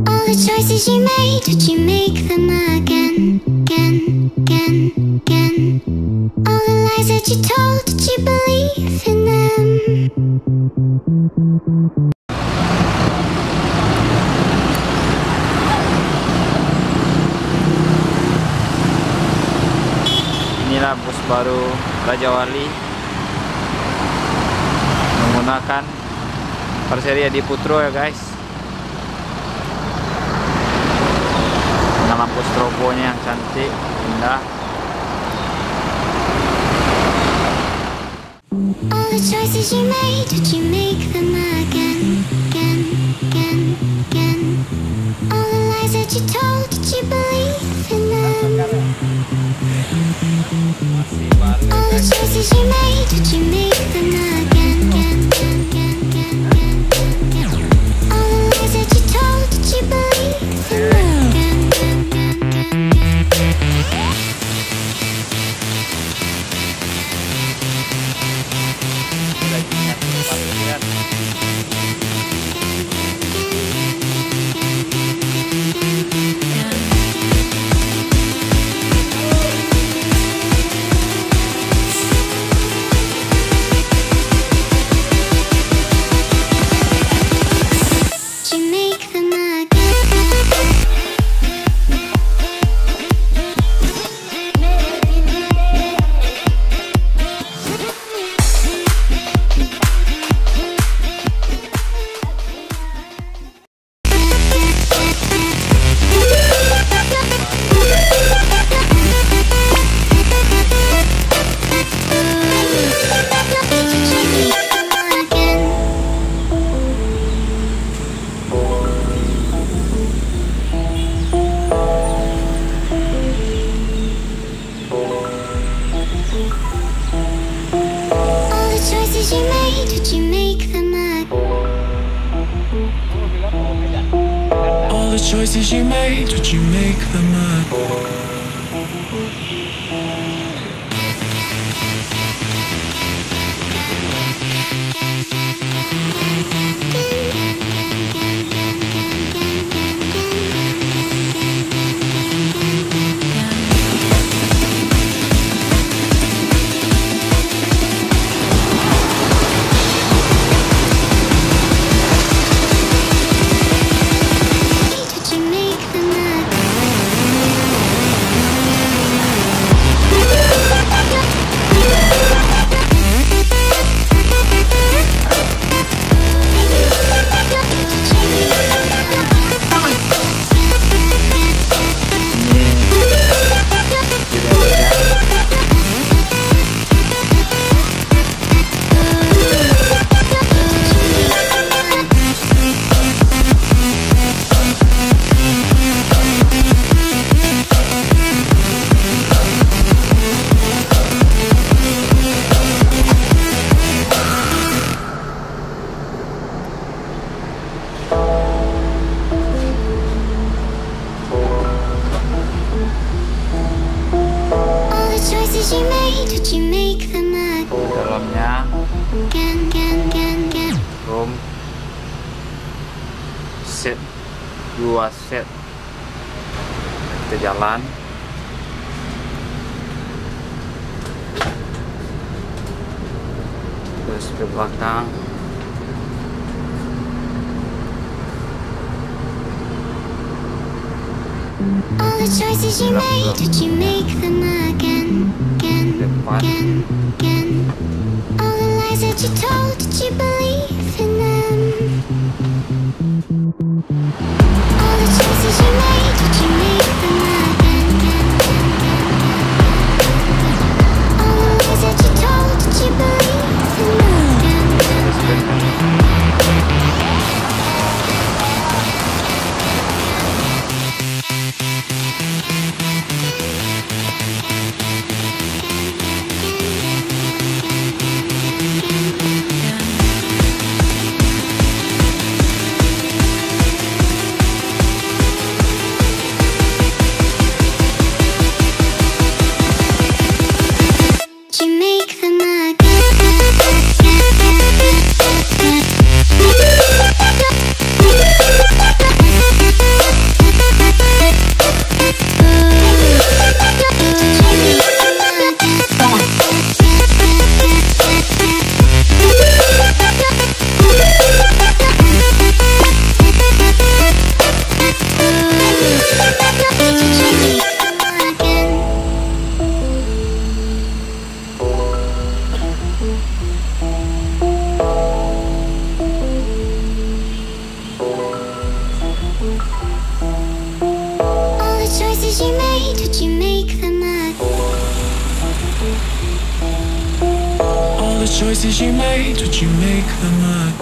All the choices you made, would you make them again, again, again, again? All the lies that you told, did you believe in them? Inilah bus baru Rajawali menggunakan parseria di Putro ya guys. Dengan lampu strobonya yang cantik, indah. All the choices you made, would you make them again, again, again, again? All the lies that you told, did you believe in them? All the choices you made, would you make them again, again, again, again, again, again? All the lies that you told, did you believe in them? Again, again, again, again. Choices you made, would you make them up? Dalamnya room set 2 set. Kita jalan. Terus ke belakang. All the choices you made, would you make them again, again, again, again? All the lies that you told, did you believe in them? All the choices you made, would you make them again, again, again, again? All the lies that you told, did you believe in them? Again, again. choices you made, would you make them up?